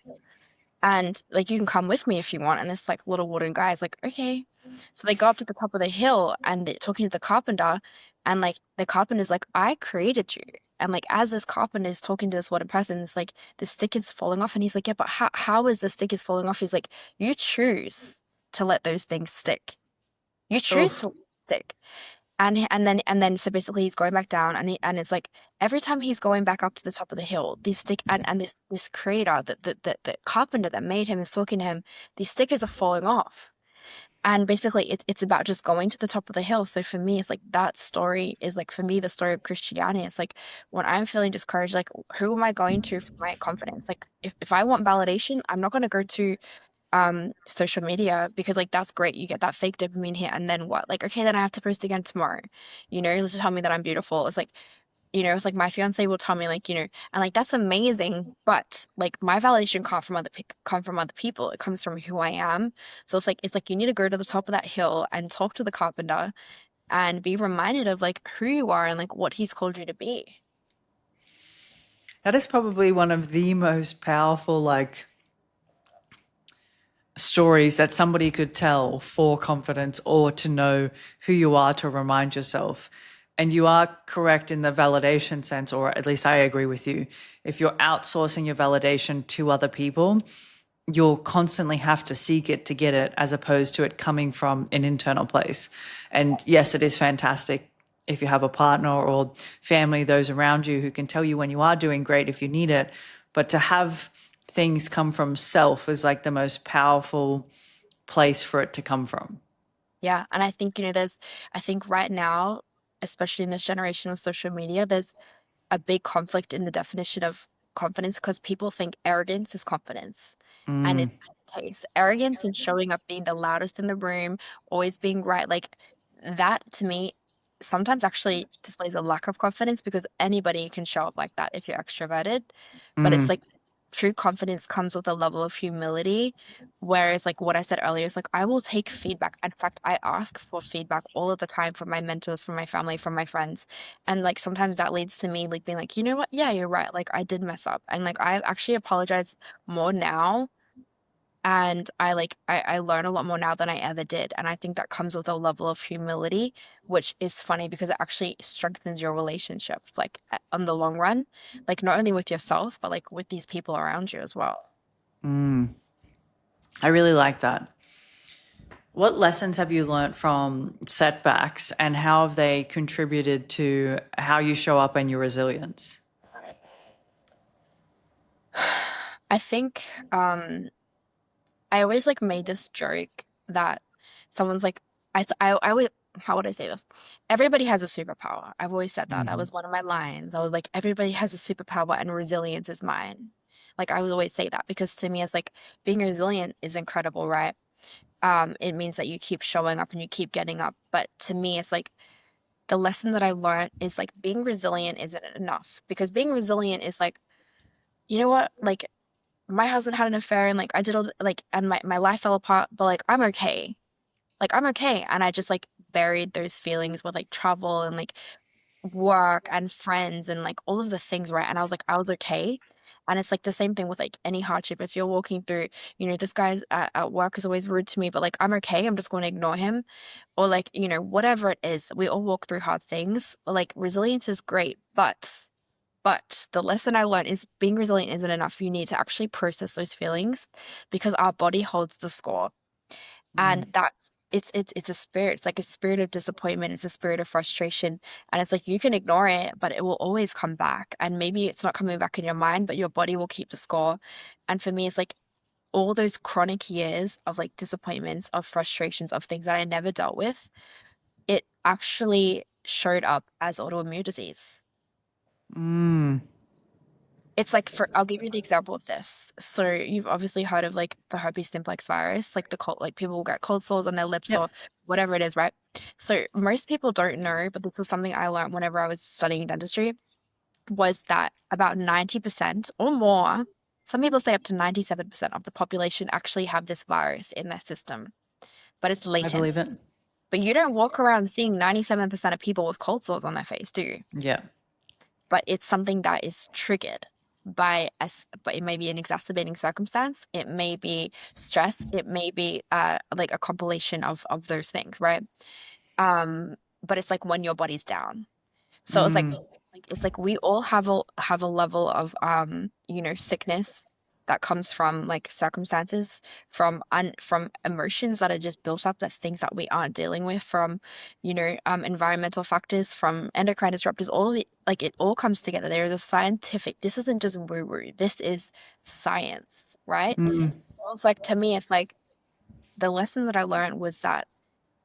And like, you can come with me if you want. And this like little wooden guy is like, okay. So they go up to the top of the hill and they're talking to the carpenter. And like, the carpenter's like, I created you. And like, as this carpenter is talking to this wooden person, it's like, the stick is falling off. And he's like, yeah, but how is the stick is falling off? He's like, you choose to let those things stick. You choose Oh, to stick. And then so basically he's going back down and it's like every time he's going back up to the top of the hill, these stick and this creator, the carpenter that made him is talking to him, these stickers are falling off. And basically it's about just going to the top of the hill. So for me, it's like that story is like for me the story of Christianity. It's like when I'm feeling discouraged, like who am I going to for my confidence? Like if I want validation, I'm not gonna go to social media because like that's great, you get that fake dopamine hit, and then what, like okay, then I have to post again tomorrow, to tell me that I'm beautiful. It's like, it's like my fiance will tell me like, and like that's amazing, but like my validation can't come from other people, it comes from who I am. So it's like you need to go to the top of that hill and talk to the carpenter and be reminded of like who you are and like what he's called you to be. that is probably one of the most powerful, like, stories that somebody could tell for confidence or to know who you are, to remind yourself. And you are correct in the validation sense, or at least I agree with you. If you're outsourcing your validation to other people, you'll constantly have to seek it to get it, as opposed to it coming from an internal place. And yes, it is fantastic if you have a partner or family, those around you who can tell you when you are doing great if you need it. But to have things come from self is like the most powerful place for it to come from. Yeah, and I think I think right now, especially in this generation of social media, there's a big conflict in the definition of confidence because people think arrogance is confidence. And Mm, it's not the case. Arrogance and showing up being the loudest in the room, always being right, like that to me sometimes actually displays a lack of confidence because anybody can show up like that if you're extroverted. But it's mm, like true confidence comes with a level of humility. Whereas, like what I said earlier, is like I will take feedback. In fact, I ask for feedback all of the time from my mentors, from my family, from my friends. And like sometimes that leads to me like being like, you know what? Yeah, you're right. Like I did mess up. And like I actually apologize more now. And I learn a lot more now than I ever did. And I think that comes with a level of humility, which is funny because it actually strengthens your relationships, like on the long run, like not only with yourself, but like with these people around you as well. mm. I really like that. What lessons have you learnt from setbacks, and how have they contributed to how you show up and your resilience? I think I always like made this joke that someone's like, I always, how would I say this? Everybody has a superpower. I've always said that. That Hmm. was one of my lines. I was like, everybody has a superpower and resilience is mine. Like I would always say that because to me, it's like being resilient is incredible, right? It means that you keep showing up and you keep getting up. But to me, it's like the lesson that I learned is like being resilient isn't enough because being resilient is like, you know what? Like my husband had an affair and like I did all like and my life fell apart, but like I'm okay. Like I'm okay. And I just like buried those feelings with like travel and like work and friends and like all of the things, right? And I was like, I was okay. And it's like the same thing with like any hardship. If you're walking through, this guy's at work is always rude to me, but like I'm okay. I'm just going to ignore him. Or like, whatever it is that we all walk through hard things. Like resilience is great, but the lesson I learned is being resilient isn't enough. You need to actually process those feelings because our body holds the score. And that's it's a spirit. It's like a spirit of disappointment. It's a spirit of frustration. And it's like you can ignore it, but it will always come back. And maybe it's not coming back in your mind, but your body will keep the score. And for me, it's like all those chronic years of like disappointments, of frustrations, of things that I never dealt with, it actually showed up as autoimmune disease. Mm. It's like I'll give you the example of this. So you've obviously heard of like the herpes simplex virus, like the cold, like people will get cold sores on their lips or Yep, whatever it is, right? So most people don't know, but this was something I learned whenever I was studying dentistry, was that about 90% or more, some people say up to 97% of the population actually have this virus in their system, but it's I latent. believe it. But you don't walk around seeing 97% of people with cold sores on their face, do you? Yeah. but it's something that is triggered by us, but it may be an exacerbating circumstance, it may be stress, it may be like a compilation of those things, right? But it's like when your body's down. So it's like we all have a level of sickness that comes from like circumstances, from emotions that are just built up, that things that we aren't dealing with, from environmental factors, from endocrine disruptors, all of it, like it all comes together. There is a scientific, this isn't just woo woo, this is science, right? Mm, So it's like, to me, it's like the lesson that I learned was that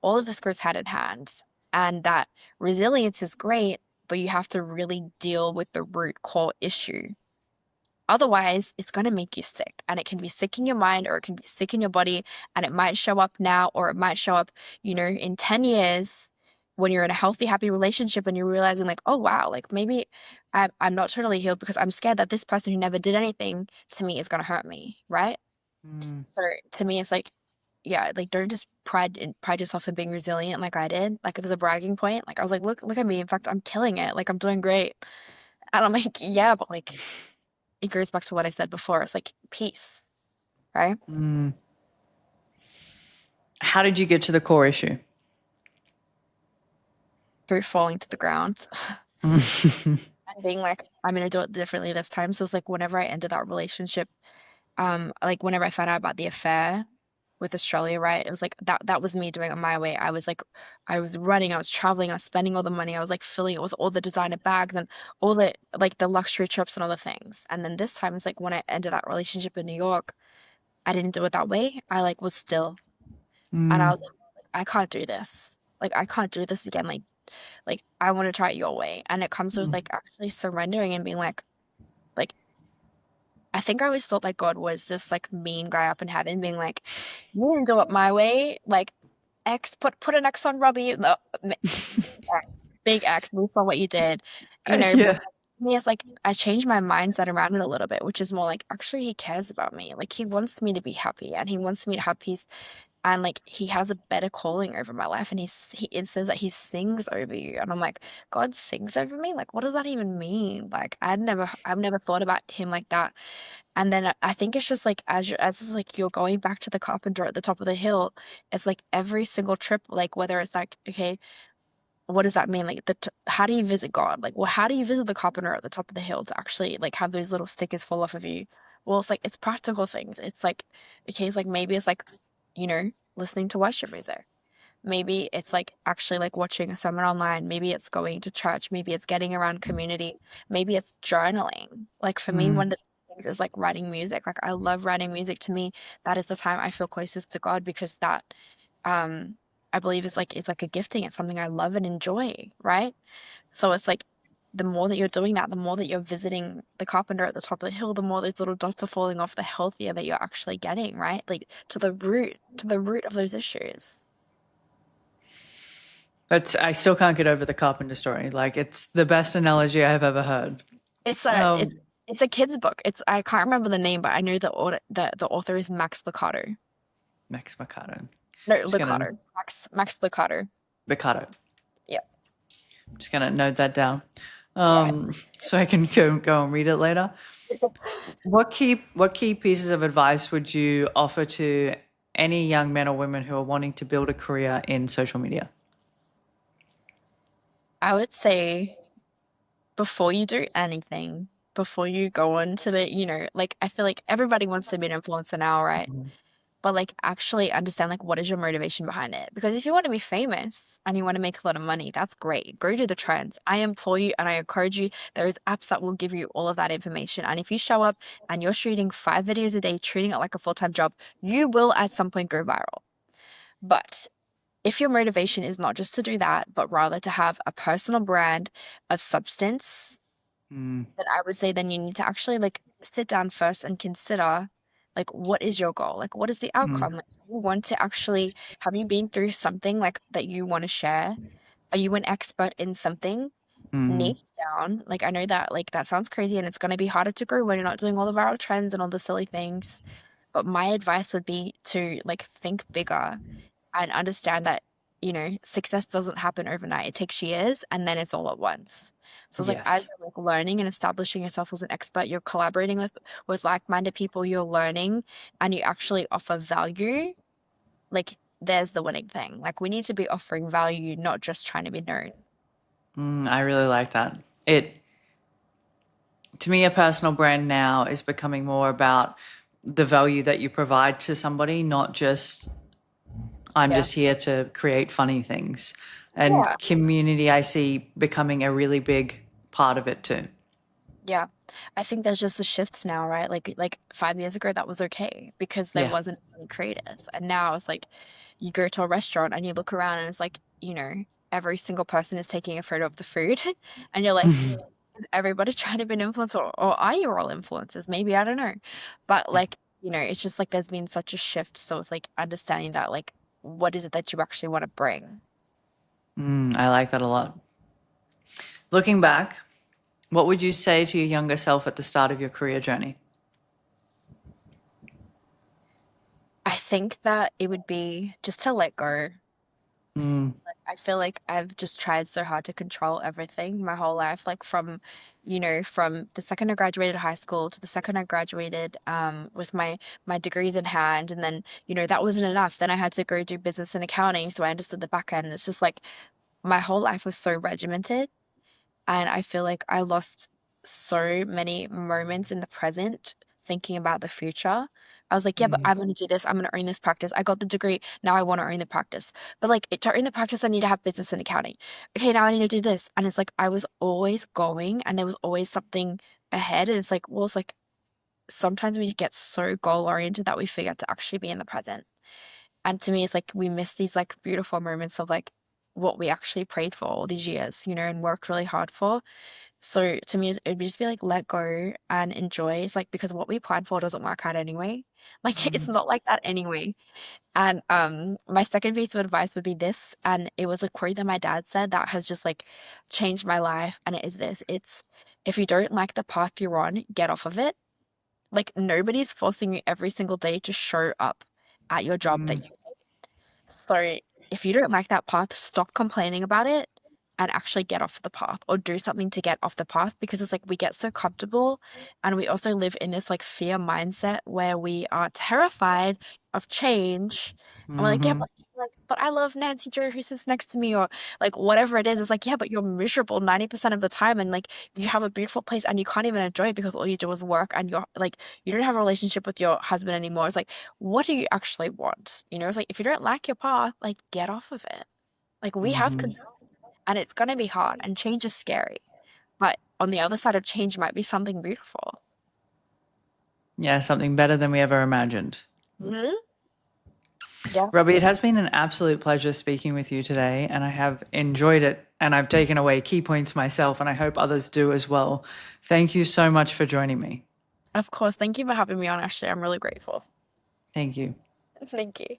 all of this goes hand in hand, and that resilience is great, but you have to really deal with the root core issue. Otherwise, it's going to make you sick, and it can be sick in your mind or it can be sick in your body, and it might show up now or it might show up, in 10 years when you're in a healthy, happy relationship and you're realizing like, oh wow, like maybe I'm not totally healed because I'm scared that this person who never did anything to me is going to hurt me, right? mm. So to me, it's like, yeah, like don't just pride yourself in being resilient like I did. Like it was a bragging point. Like I was like, look at me. In fact, I'm killing it. Like I'm doing great. And I'm like, yeah, but like it goes back to what I said before. It's like peace, right? How did you get to the core issue? Through falling to the ground Mm. and being like, I'm gonna do it differently this time. So it's like whenever I ended that relationship, like whenever I found out about the affair with Australia, right? It was like that was me doing it my way. I was like, I was running, I was traveling, I was spending all the money, I was like filling it with all the designer bags and all the like the luxury trips and all the things. And then this time it's like when I ended that relationship in New York, I didn't do it that way. I like was still, and I Mm. was like, I can't do this. Like I can't do this again. Like I want to try it your way. And it comes with Mm. like actually surrendering and being like I think I always thought like God was this like mean guy up in heaven, being like, "You didn't do it my way." Like, X, put an X on Robbie. No, big X. We saw what you did, But Yeah. for me, it's like I changed my mindset around it a little bit, which is more like actually he cares about me. Like he wants me to be happy, and he wants me to have peace, and like he has a better calling over my life, and it says that he sings over you, and I'm like, God sings over me. Like, what does that even mean? Like, I've never thought about him like that. And then I think it's just like as it's like you're going back to the carpenter at the top of the hill, it's like every single trip, like whether it's like, okay, what does that mean? Like how do you visit God? Like, well, how do you visit the carpenter at the top of the hill to actually like have those little stickers fall off of you? Well, it's like it's practical things. It's like, okay, it's like maybe it's like, listening to worship music. Maybe it's like actually like watching a sermon online. Maybe it's going to church. Maybe it's getting around community. Maybe it's journaling. Like for me, one Mm. of the things is like writing music. Like I love writing music. To me, that is the time I feel closest to God, because that um I believe is like a gifting. It's something I love and enjoy, right? So it's like the more that you're doing that, the more that you're visiting the carpenter at the top of the hill, the more those little dots are falling off, the healthier that you're actually getting, right? Like to the root of those issues. That's I still can't get over the carpenter story. Like it's the best analogy I have ever heard. It's a Um, it's a kid's book. It's I can't remember the name, but I know the author is Max Lucado. Max Mercado. No, Just gonna Lucado. Max Lucado. Mercado. Yeah. Just gonna note that down, Yeah. so I can go and read it later. What key pieces of advice would you offer to any young men or women who are wanting to build a career in social media? I would say before you do anything, before you go on to like I feel like everybody wants to be an influencer now, right? But like actually understand like what is your motivation behind it? Because if you want to be famous and you want to make a lot of money, that's great. Go do the trends. I implore you and I encourage you. There's apps that will give you all of that information. And if you show up and you're shooting 5 videos a day, treating it like a full-time job, you will at some point go viral. But if your motivation is not just to do that, but rather to have a personal brand of substance, Mm, then I would say then you need to actually like sit down first and consider like what is your goal? Like what is the mm, outcome? Like you want to actually have you been through something like that you want to share? Are you an expert in something? mm, Niche down. Like I know that like that sounds crazy and it's gonna be harder to grow when you're not doing all the viral trends and all the silly things. But my advice would be to like think bigger and understand that success doesn't happen overnight. It takes years and then it's all at once. So it's like as Yes. you're like learning and establishing yourself as an expert, you're collaborating with like-minded people, you're learning and you actually offer value. Like there's the winning thing. Like we need to be offering value, not just trying to be known. I really like that. To me, a personal brand now is becoming more about the value that you provide to somebody, not just I'm Yeah. just here to create funny things. And Yeah. community, I see becoming a really big part of it too. Yeah. I think there's just the shifts now, right? Like 5 years ago that was okay because there Yeah. wasn't any creators. And now it's like you go to a restaurant and you look around and it's like, every single person is taking a photo of the food and you're like, is everybody trying to be an influencer or are you all influencers? Maybe, I don't know. But like, it's just like there's been such a shift. So it's like understanding that like what is it that you actually want to bring? I like that a lot. Looking back, what would you say to your younger self at the start of your career journey? I think that it would be just to let go. Mm, I feel like I've just tried so hard to control everything my whole life, like from the second I graduated high school to the second I graduated with my degrees in hand, and then that wasn't enough. Then I had to go do business and accounting, so I understood the back end. And it's just like my whole life was so regimented, and I feel like I lost so many moments in the present thinking about the future. I was like, yeah, but mhm, I'm going to do this. I'm going to own this practice. I got the degree. Now I want to own the practice. But like to own the practice, I need to have business and accounting. Okay, now I need to do this. And it's like I was always going and there was always something ahead. And it's like, well, it's like sometimes we get so goal oriented that we forget to actually be in the present. And to me, it's like we miss these like beautiful moments of like what we actually prayed for all these years, and worked really hard for. So to me, it'd just be like let go and enjoy. It's like because what we planned for doesn't work out anyway. Like it's mhm, not like that anyway. And my second piece of advice would be this, and it was a quote that my dad said that has just like changed my life, and it is this. It's if you don't like the path you're on, get off of it. Like nobody's forcing you every single day to show up at your job that mm, you so if you don't like that path, stop complaining about it and actually get off the path or do something to get off the path because it's like we get so comfortable and we also live in this like fear mindset where we are terrified of change and we're like, yeah, mhm, but I love Nancy Drew who sits next to me or like whatever it is. It's like, yeah, but you're miserable 90% of the time and like you have a beautiful place and you can't even enjoy it because all you do is work and you're like you don't have a relationship with your husband anymore. It's like what do you actually want? It's like if you don't like your path, like get off of it. Like we have mhm. control and it's gonna be hard and change is scary. But on the other side of change might be something beautiful. Yeah, something better than we ever imagined. Hmm. Yeah. Robbie, it has been an absolute pleasure speaking with you today, and I have enjoyed it. And I've taken away key points myself, and I hope others do as well. Thank you so much for joining me. Of course. Thank you for having me on, Ashley. I'm really grateful. Thank you. Thank you.